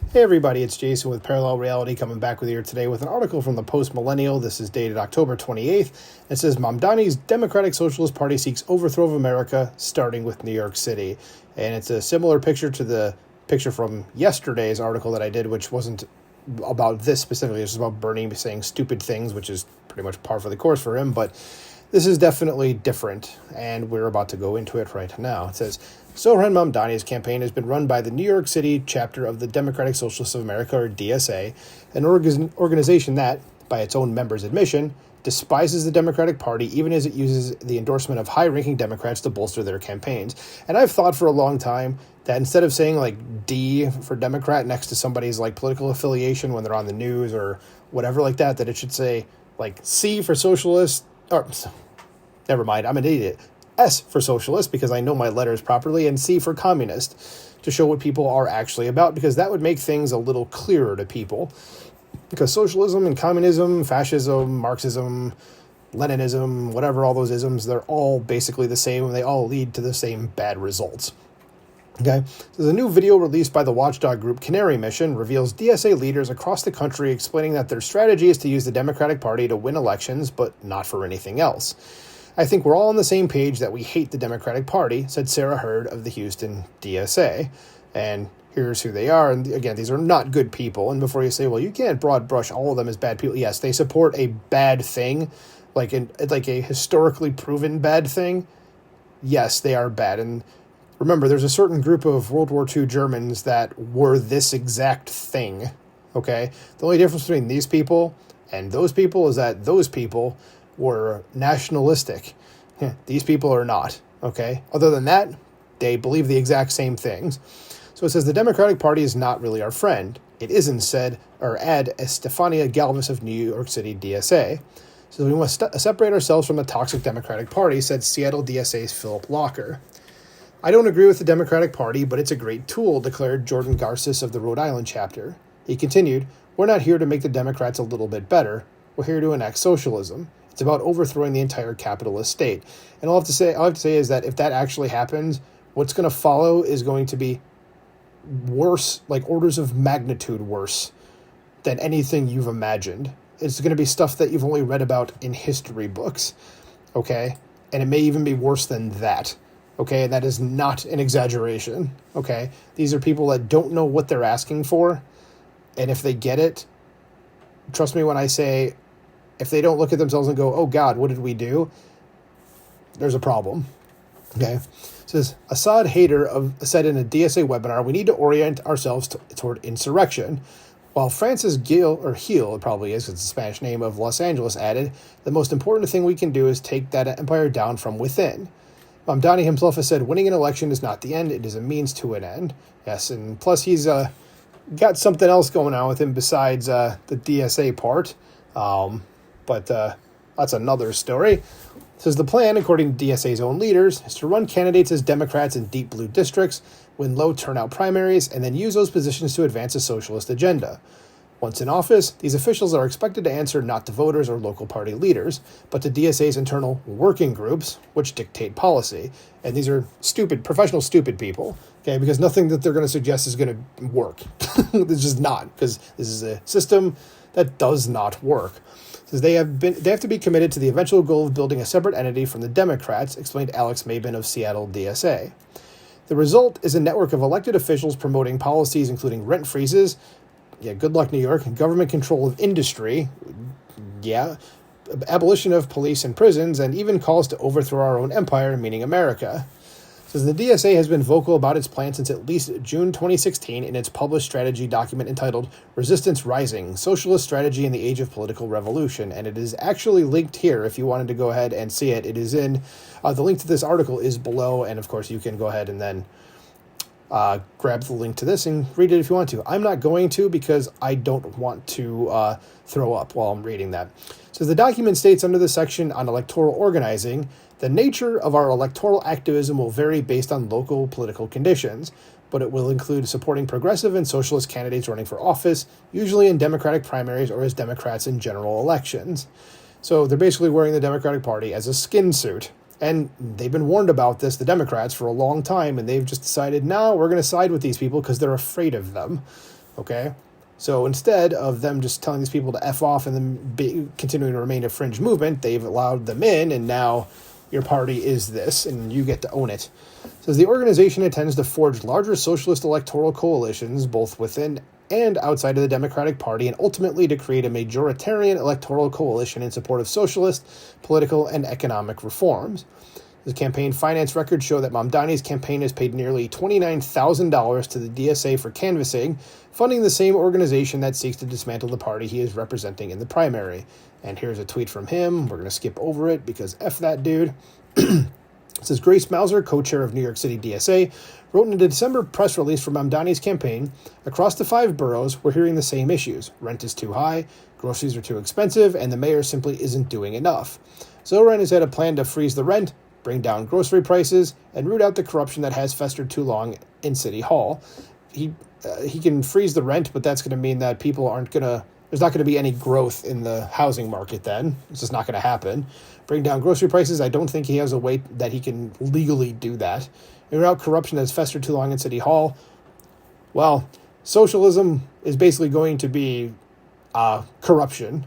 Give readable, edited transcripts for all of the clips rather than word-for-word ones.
Hey everybody, it's Jason with Parallel Reality coming back with you today with an article from the Post Millennial. This is dated October 28th. It says Mamdani's Democratic Socialist Party seeks overthrow of America, starting with New York City. And it's a similar picture to the picture from yesterday's article that I did, which wasn't about this specifically. It was about Bernie saying stupid things, which is pretty much par for the course for him. But this is definitely different, and we're about to go into it right now. It says, Sohran Mamdani's campaign has been run by the New York City chapter of the Democratic Socialists of America, or DSA, an organization that, by its own members' admission, despises the Democratic Party even as it uses the endorsement of high-ranking Democrats to bolster their campaigns. And I've thought for a long time that instead of saying like D for Democrat next to somebody's like political affiliation when they're on the news or whatever like that, that it should say like C for Socialist, or never mind, I'm an idiot. S for Socialist, because I know my letters properly, and C for Communist, to show what people are actually about, because that would make things a little clearer to people. Because socialism and communism, fascism, Marxism, Leninism, whatever, all those isms, they're all basically the same, and they all lead to the same bad results. Okay, so the new video released by the watchdog group Canary Mission reveals DSA leaders across the country explaining that their strategy is to use the Democratic Party to win elections, but not for anything else. I think we're all on the same page that we hate the Democratic Party, said Sarah Hurd of the Houston DSA. And here's who they are. And again, these are not good people. And before you say, well, you can't broad brush all of them as bad people. Yes, they support a bad thing, like a historically proven bad thing. Yes, they are bad. And remember, there's a certain group of World War II Germans that were this exact thing. Okay? The only difference between these people and those people is that those people were nationalistic. These people are not, okay? Other than that, they believe the exact same things. So it says the Democratic Party is not really our friend. It isn't, said, or add Estefania Galvis of New York City DSA. So we must separate ourselves from the toxic Democratic Party, said Seattle DSA's Philip Locker. I don't agree with the Democratic Party, but it's a great tool, declared Jordan Garces of the Rhode Island chapter. He continued, we're not here to make the Democrats a little bit better. We're here to enact socialism. It's about overthrowing the entire capitalist state. And all I have to say is that if that actually happens, what's going to follow is going to be worse, like orders of magnitude worse than anything you've imagined. It's going to be stuff that you've only read about in history books, okay? And it may even be worse than that, okay? And that is not an exaggeration, okay? These are people that don't know what they're asking for, and if they get it, trust me when I say, if they don't look at themselves and go, oh God, what did we do? There's a problem. Okay. It says, Assad Haider said in a DSA webinar, we need to orient ourselves toward insurrection. While Francis Gil, it probably is, it's the Spanish name of Los Angeles, added, the most important thing we can do is take that empire down from within. Mamdani himself has said, winning an election is not the end, it is a means to an end. Yes, and plus he's got something else going on with him besides the DSA part. But that's another story. It says the plan, according to DSA's own leaders, is to run candidates as Democrats in deep blue districts, win low turnout primaries, and then use those positions to advance a socialist agenda. Once in office, these officials are expected to answer not to voters or local party leaders, but to DSA's internal working groups, which dictate policy. And these are professional stupid people, okay, because nothing that they're going to suggest is going to work. It's just not, because this is a system that does not work. Says they have to be committed to the eventual goal of building a separate entity from the Democrats, explained Alex Mabin of Seattle DSA. The result is a network of elected officials promoting policies including rent freezes, good luck New York, government control of industry, abolition of police and prisons, and even calls to overthrow our own empire, meaning America. Says the DSA has been vocal about its plan since at least June 2016 in its published strategy document entitled Resistance Rising, Socialist Strategy in the Age of Political Revolution, and it is actually linked here if you wanted to go ahead and see it. It is in, the link to this article is below, and of course you can go ahead and then grab the link to this and read it if you want to. I'm not going to because I don't want to throw up while I'm reading that. So the document states under the section on electoral organizing, the nature of our electoral activism will vary based on local political conditions, but it will include supporting progressive and socialist candidates running for office, usually in Democratic primaries or as Democrats in general elections. So they're basically wearing the Democratic Party as a skin suit. And they've been warned about this, the Democrats, for a long time, and they've just decided, no, we're going to side with these people because they're afraid of them. okay? So instead of them just telling these people to F off and then continuing to remain a fringe movement, they've allowed them in, and now your party is this, and you get to own it. It says the organization intends to forge larger socialist electoral coalitions, both within and outside of the Democratic Party, and ultimately to create a majoritarian electoral coalition in support of socialist, political, and economic reforms. The campaign finance records show that Mamdani's campaign has paid nearly $29,000 to the DSA for canvassing, funding the same organization that seeks to dismantle the party he is representing in the primary. And here's a tweet from him. We're going to skip over it because F that dude. It says Grace Mauser, co-chair of New York City DSA, wrote in a December press release for Mamdani's campaign, across the 5 boroughs, we're hearing the same issues. Rent is too high, groceries are too expensive, and the mayor simply isn't doing enough. Zoran has had a plan to freeze the rent, bring down grocery prices, and root out the corruption that has festered too long in City Hall. He can freeze the rent, but that's going to mean that people aren't going to... There's not going to be any growth in the housing market then. It's just not going to happen. Bring down grocery prices, I don't think he has a way that he can legally do that. And root out corruption that's festered too long in City Hall. Well, socialism is basically going to be corruption.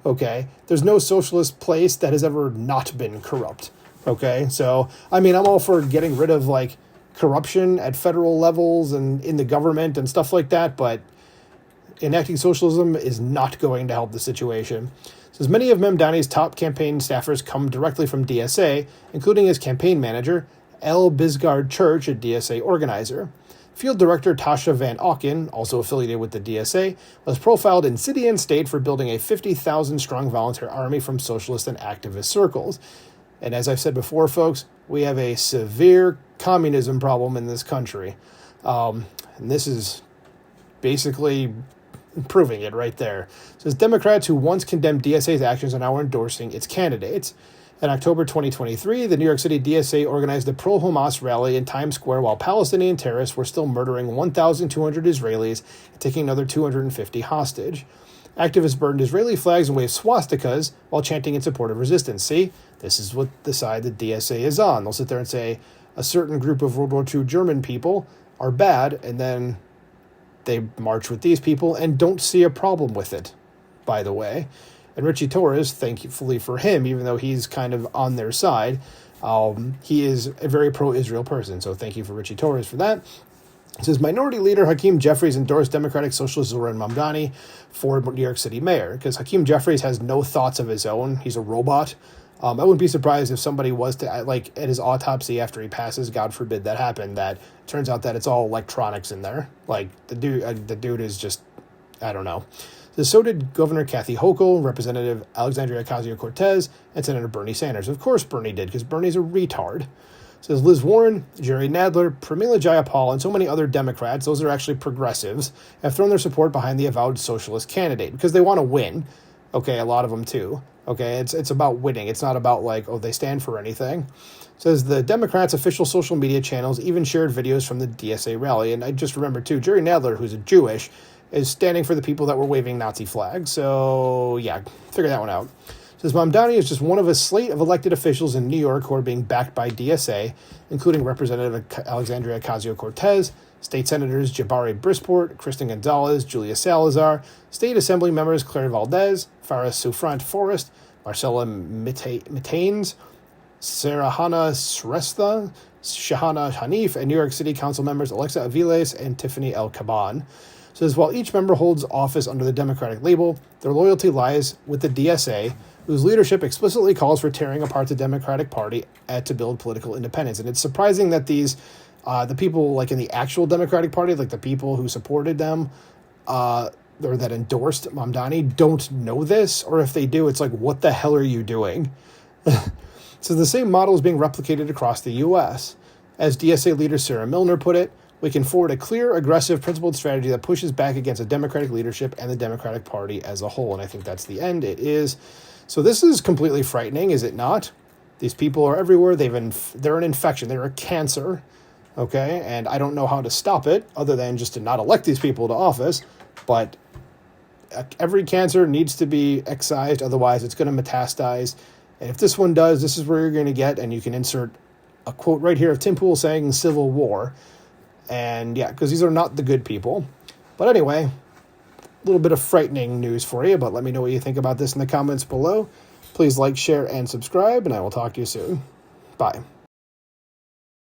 Okay, there's no socialist place that has ever not been corrupt. Okay, so, I mean, I'm all for getting rid of, like, corruption at federal levels and in the government and stuff like that, but enacting socialism is not going to help the situation. It says many of Mamdani's top campaign staffers come directly from DSA, including his campaign manager, L. Bisgard Church, a DSA organizer. Field Director Tasha Van Auken, also affiliated with the DSA, was profiled in City and State for building a 50,000-strong volunteer army from socialist and activist circles. And as I've said before, folks, we have a severe communism problem in this country. And this is basically proving it right there. It says Democrats who once condemned DSA's actions are now endorsing its candidates. In October 2023, the New York City DSA organized a pro-Hamas rally in Times Square while Palestinian terrorists were still murdering 1,200 Israelis and taking another 250 hostage. Activists burned Israeli flags and waved swastikas while chanting in support of resistance. See, this is what the side the DSA is on. They'll sit there and say a certain group of World War II German people are bad, and then they march with these people and don't see a problem with it, by the way. And Richie Torres, thankfully for him, even though he's kind of on their side, he is a very pro-Israel person. So thank you for Richie Torres for that. It says Minority Leader Hakeem Jeffries endorsed Democratic Socialist Zoran Mamdani for New York City mayor, because Hakeem Jeffries has no thoughts of his own. He's a robot. I wouldn't be surprised if somebody was to, like, at his autopsy after he passes, God forbid that happened, that turns out that it's all electronics in there. Like, the dude is just, I don't know. So did Governor Kathy Hochul, Representative Alexandria Ocasio-Cortez, and Senator Bernie Sanders. Of course Bernie did, because Bernie's a retard. It says Liz Warren, Jerry Nadler, Pramila Jayapal, and so many other Democrats, those are actually progressives, have thrown their support behind the avowed socialist candidate, because they want to win. Okay, a lot of them too. Okay, it's about winning. It's not about, like, oh, they stand for anything. It says the Democrats' official social media channels even shared videos from the DSA rally. And I just remember, too, Jerry Nadler, who's a Jewish, is standing for the people that were waving Nazi flags. So, yeah, figure that one out. It says Mamdani is just one of a slate of elected officials in New York who are being backed by DSA, including Representative Alexandria Ocasio-Cortez, State Senators Jabari Brisport, Kristen Gonzalez, Julia Salazar, State Assembly members Claire Valdez, Farah Souffrant Forrest, Marcella Mitaines, Sarahana Srestha, Shahana Hanif, and New York City Council members Alexa Aviles and Tiffany L. Caban. Says while each member holds office under the Democratic label, their loyalty lies with the DSA, whose leadership explicitly calls for tearing apart the Democratic Party to build political independence. And it's surprising that these, the people like in the actual Democratic Party, like the people who supported them, or that endorsed Mamdani, don't know this, or if they do, it's like, what the hell are you doing? So the same model is being replicated across the U.S. As DSA leader Sarah Milner put it, we can forward a clear, aggressive, principled strategy that pushes back against a Democratic leadership and the Democratic Party as a whole. And I think that's the end. It is. So this is completely frightening, is it not? These people are everywhere. They're an infection. They're a cancer. Okay? And I don't know how to stop it other than just to not elect these people to office. But every cancer needs to be excised. Otherwise, it's going to metastasize. And if this one does, this is where you're going to get, and you can insert a quote right here of Tim Pool saying Civil War. And yeah, because these are not the good people. But anyway, a little bit of frightening news for you, but let me know what you think about this in the comments below. Please like, share, and subscribe, and I will talk to you soon. Bye.